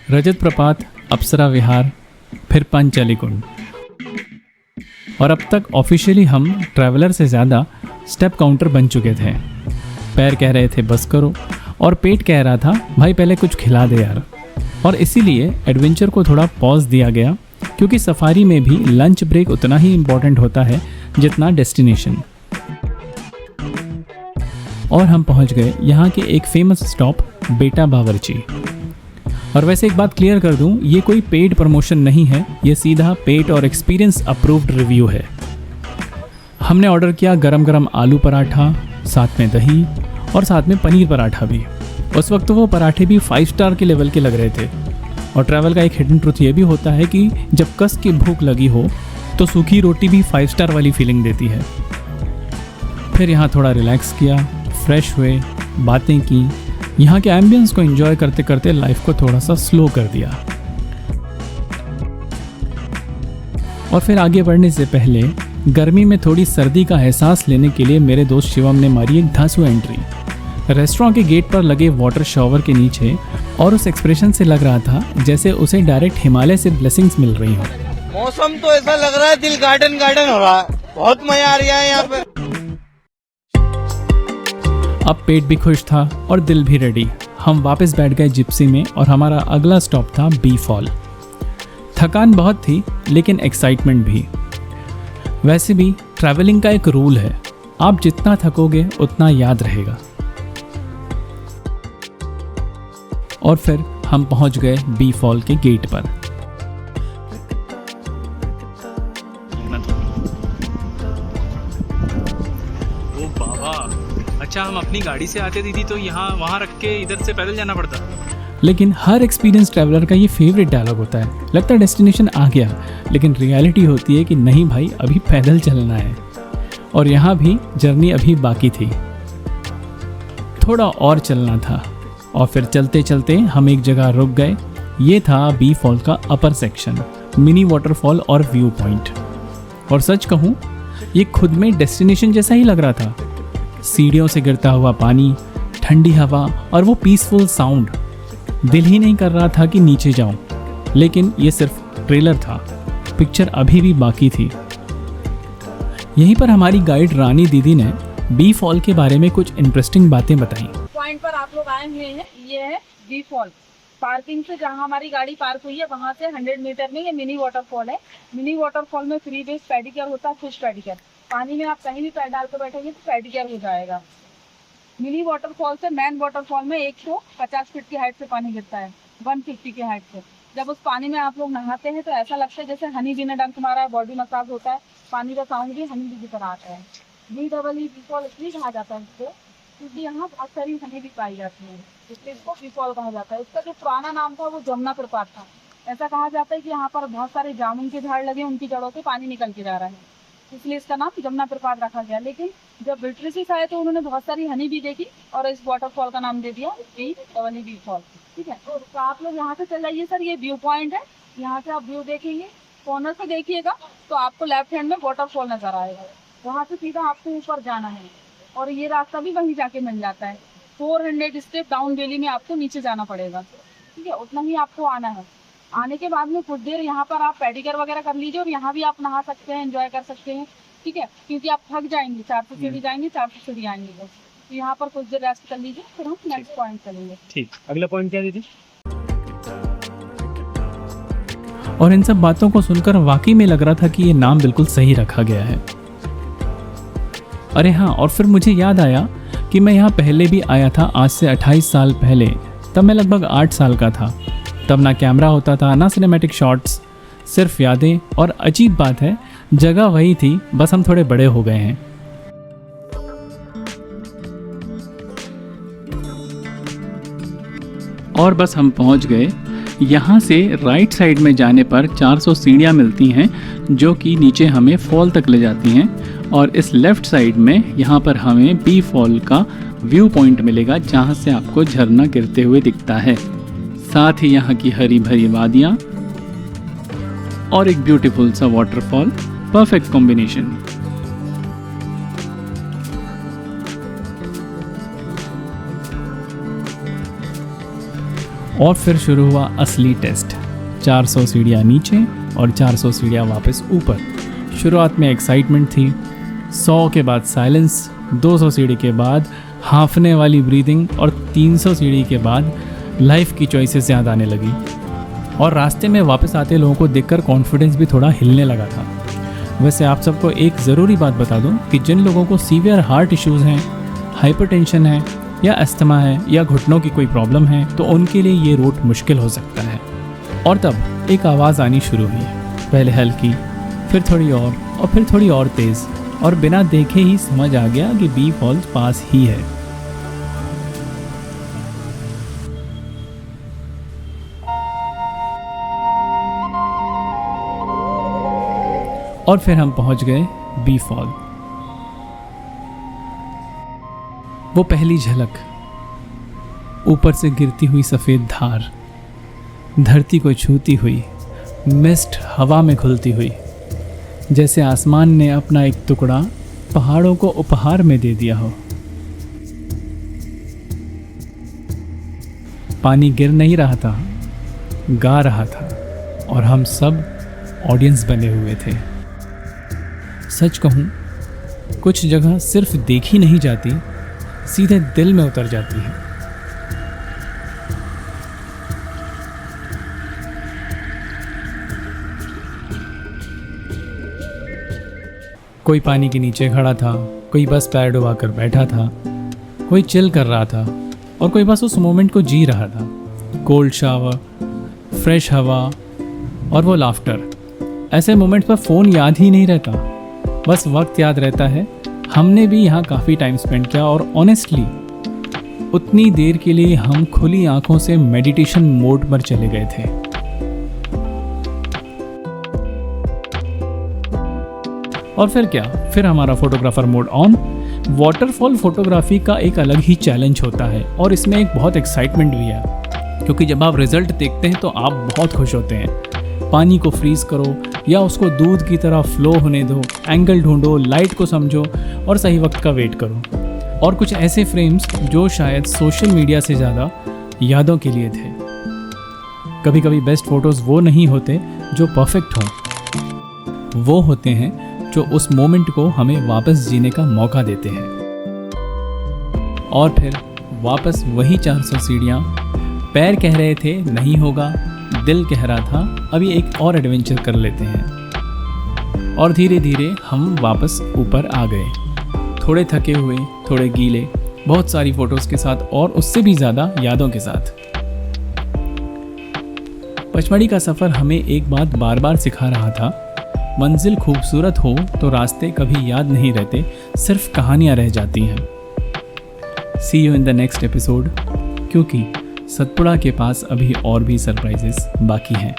रजत प्रपात, अप्सरा विहार, फिर पंचली कुंड। और अब तक ऑफिशियली हम ट्रैवलर से ज़्यादा स्टेप काउंटर बन चुके थे। पैर कह रहे थे बस करो, और पेट कह रहा था भाई पहले कुछ खिला दे यार। और इसीलिए एडवेंचर को थोड़ा पॉज दिया गया, क्योंकि सफारी में भी लंच ब्रेक उतना ही इम्पोर्टेंट होता है जितना डेस्टिनेशन। और हम पहुंच गए यहाँ के एक फेमस स्टॉप बेटा बावर्ची। और वैसे एक बात क्लियर कर दूं, ये कोई पेड प्रमोशन नहीं है, ये सीधा पेट और एक्सपीरियंस अप्रूव्ड रिव्यू है। हमने ऑर्डर किया गरम गरम आलू पराठा, साथ में दही और साथ में पनीर पराठा भी। उस वक्त तो वो पराठे भी 5 स्टार के लेवल के लग रहे थे। और ट्रैवल का एक हिडन ट्रुथ ये भी होता है कि जब कस की भूख लगी हो तो सूखी रोटी भी 5 स्टार वाली फीलिंग देती है। फिर यहाँ थोड़ा रिलैक्स किया, फ्रेश हुए, बातें की, यहाँ के एम्बियंस को एंजॉय करते करते लाइफ को थोड़ा सा स्लो कर दिया। और फिर आगे बढ़ने से पहले गर्मी में थोड़ी सर्दी का एहसास लेने के लिए मेरे दोस्त शिवम ने मारी एक धांसू एंट्री रेस्टोरेंट के गेट पर लगे वाटर शॉवर के नीचे, और उस एक्सप्रेशन से लग रहा था जैसे उसे डायरेक्ट हिमालय से ब्लेसिंग्स मिल रही हो। मौसम तो ऐसा लग रहा है दिल गार्डन गार्डन हो रहा है, बहुत मजा आ रहा है यहाँ पे। अब पेट भी खुश था और दिल भी रेडी। हम वापस बैठ गए जिप्सी में और हमारा अगला स्टॉप था बी फॉल। थकान बहुत थी लेकिन एक्साइटमेंट भी। वैसे भी ट्रैवलिंग का एक रूल है, आप जितना थकोगे उतना याद रहेगा। और फिर हम पहुंच गए बी फॉल के गेट पर। ओ बाबा, अच्छा हम अपनी गाड़ी से आते दीदी तो यहाँ वहाँ रख के इधर से पैदल जाना पड़ता। लेकिन हर एक्सपीरियंस ट्रैवलर का ये फेवरेट डायलॉग होता है, लगता है डेस्टिनेशन आ गया, लेकिन रियलिटी होती है कि नहीं भाई अभी पैदल चलना है। और यहाँ भी जर्नी अभी बाकी थी, थोड़ा और चलना था। और फिर चलते चलते हम एक जगह रुक गए। ये था बी फॉल का अपर सेक्शन, मिनी वाटरफॉल और व्यू पॉइंट। और सच कहूँ ये खुद में डेस्टिनेशन जैसा ही लग रहा था। सीढ़ियों से गिरता हुआ पानी, ठंडी हवा और वो पीसफुल साउंड, दिल ही नहीं कर रहा था कि नीचे जाऊं। लेकिन ये सिर्फ ट्रेलर था, पिक्चर अभी भी बाकी थी। यहीं पर हमारी गाइड रानी दीदी ने बी फॉल के बारे में कुछ इंटरेस्टिंग बातें बताई। पॉइंट पर आप लोग आए हुए हैं, ये है बी फॉल। पार्किंग से जहाँ हमारी गाड़ी पार्क हुई है वहाँ से 100 मीटर में ये मिनी वाटरफॉल है। मिनी वाटरफॉल में फ्री बेस पेडिक्योर होता है, फिश पेडिक्योर। पानी में आप कहीं भी पैर डाल कर बैठेंगे तो पेडिक्योर हो जाएगा। मिनी वाटरफॉल से मेन वाटरफॉल में 150 फीट की हाइट से पानी गिरता है, 150 की हाइट से। जब उस पानी में आप लोग नहाते हैं तो ऐसा लगता है जैसे हनी बी ने डंक मारा है, बॉडी मसाज होता है। पानी का साउंड भी हनी बी की तरह आता है। बी फॉल इसलिए कहा जाता है इसको क्योंकि यहाँ बहुत सारी हनी भी पाई जाती है, इसलिए इसको बी फॉल कहा जाता है। इसका जो पुराना नाम था वो जमुना प्रपात था। ऐसा कहा जाता है कि यहाँ पर बहुत सारे जामुन के झाड़ लगे, उनकी जड़ों से पानी निकल के जा रहा है, इसलिए इसका नाम जमुना प्रपात रखा गया। लेकिन जब ब्रिटिश आए तो उन्होंने बहुत सारी हनी भी देखी और इस वाटरफॉल का नाम दे दिया बी फॉल। ठीक है, तो आप लोग यहाँ से चल जाइए सर, ये व्यू पॉइंट है। यहाँ से आप व्यू देखेंगे, कॉर्नर से देखिएगा तो आपको लेफ्ट हैंड में वाटरफॉल नजर आएगा। वहाँ से सीधा आपको ऊपर जाना है और ये रास्ता भी वहीं जाके मिल जाता है। 400 स्टेप डाउन वैली में आपको नीचे जाना पड़ेगा। ठीक है, उतना ही आपको आना है। आने के बाद में कुछ देर यहाँ पर आप पेडिक्योर वगैरह कर लीजिए और यहाँ भी आप नहा सकते हैं, एंजॉय कर सकते हैं। ठीक है, क्योंकि आप थक जाएंगे, 400 सीढ़ी जाएंगे, 400 सीढ़ी आएंगे बस। तो यहाँ पर कुछ देर रेस्ट कर लीजिए, फिर हम नेक्स्ट पॉइंट चलेंगे। ठीक, अगला पॉइंट क्या दीदी? और इन सब बातों को सुनकर वाकई में लग रहा था कि ये नाम बिल्कुल सही रखा गया है। अरे हाँ, और फिर मुझे याद आया कि मैं यहाँ पहले भी आया था, आज से 28 साल पहले। तब मैं लगभग 8 साल का था। तब ना कैमरा होता था, ना सिनेमैटिक शॉट्स, सिर्फ यादें। और अजीब बात है, जगह वही थी, बस हम थोड़े बड़े हो गए हैं। और बस हम पहुंच गए। यहाँ से राइट साइड में जाने पर 400 सीढ़ियाँ मिलती हैं जो कि नीचे हमें फॉल तक ले जाती हैं। और इस लेफ़्ट साइड में यहाँ पर हमें बी फॉल का व्यू पॉइंट मिलेगा जहाँ से आपको झरना गिरते हुए दिखता है, साथ ही यहाँ की हरी भरी वादियाँ और एक ब्यूटीफुल सा वाटरफॉल। Perfect combination. और फिर शुरू हुआ असली टेस्ट। 400 सीढ़ियाँ नीचे और 400 सीढ़ियाँ वापस ऊपर। शुरुआत में एक्साइटमेंट थी, 100 के बाद साइलेंस, 200 सीढ़ी के बाद हांफने वाली ब्रीदिंग और 300 सीढ़ी के बाद लाइफ की चॉइसेस याद आने लगी। और रास्ते में वापस आते लोगों को देखकर कॉन्फिडेंस भी थोड़ा हिलने लगा था। वैसे आप सबको एक ज़रूरी बात बता दूं कि जिन लोगों को सीवियर हार्ट इश्यूज़ हैं, हाइपरटेंशन है या अस्थमा है या घुटनों की कोई प्रॉब्लम है तो उनके लिए ये रूट मुश्किल हो सकता है। और तब एक आवाज़ आनी शुरू हुई, पहले हल्की, फिर थोड़ी और फिर थोड़ी और तेज़, और बिना देखे ही समझ आ गया कि बी फॉल्स पास ही है। और फिर हम पहुंच गए बी फॉल। वो पहली झलक, ऊपर से गिरती हुई सफ़ेद धार, धरती को छूती हुई, मिस्ट हवा में घुलती हुई, जैसे आसमान ने अपना एक टुकड़ा पहाड़ों को उपहार में दे दिया हो। पानी गिर नहीं रहा था, गा रहा था, और हम सब ऑडियंस बने हुए थे। सच कहूँ, कुछ जगह सिर्फ देखी नहीं जाती, सीधे दिल में उतर जाती है। कोई पानी के नीचे खड़ा था, कोई बस पैर डुबाकर बैठा था, कोई चिल कर रहा था, और कोई बस उस मोमेंट को जी रहा था। कोल्ड शावर, फ्रेश हवा और वो लाफ्टर। ऐसे मोमेंट्स पर फ़ोन याद ही नहीं रहता, बस वक्त याद रहता है। हमने भी यहाँ काफ़ी टाइम स्पेंड किया, और ऑनेस्टली उतनी देर के लिए हम खुली आंखों से मेडिटेशन मोड पर चले गए थे। और फिर क्या, फिर हमारा photographer mode on. Waterfall photography का एक अलग ही चैलेंज होता है, और इसमें एक बहुत एक्साइटमेंट भी है, क्योंकि जब आप रिजल्ट देखते हैं तो आप बहुत खुश होते हैं। पानी को फ्रीज करो या उसको दूध की तरह फ्लो होने दो, एंगल ढूंढो, लाइट को समझो और सही वक्त का वेट करो। और कुछ ऐसे फ्रेम्स जो शायद सोशल मीडिया से ज़्यादा यादों के लिए थे। कभी कभी बेस्ट फोटोज़ वो नहीं होते जो परफेक्ट हों, वो होते हैं जो उस मोमेंट को हमें वापस जीने का मौका देते हैं। और फिर वापस वही 400 सीढ़ियाँ। पैर कह रहे थे नहीं होगा, दिल कह रहा था अभी एक और एडवेंचर कर लेते हैं। और धीरे धीरे हम वापस ऊपर आ गए, थोड़े थके हुए, थोड़े गीले, बहुत सारी फोटोज़ के साथ और उससे भी ज़्यादा यादों के साथ। पचमढ़ी का सफ़र हमें एक बात बार बार सिखा रहा था, मंजिल खूबसूरत हो तो रास्ते कभी याद नहीं रहते, सिर्फ कहानियाँ रह जाती हैं। See you in the next episode, क्योंकि सतपुड़ा के पास अभी और भी सरप्राइजेस बाकी हैं।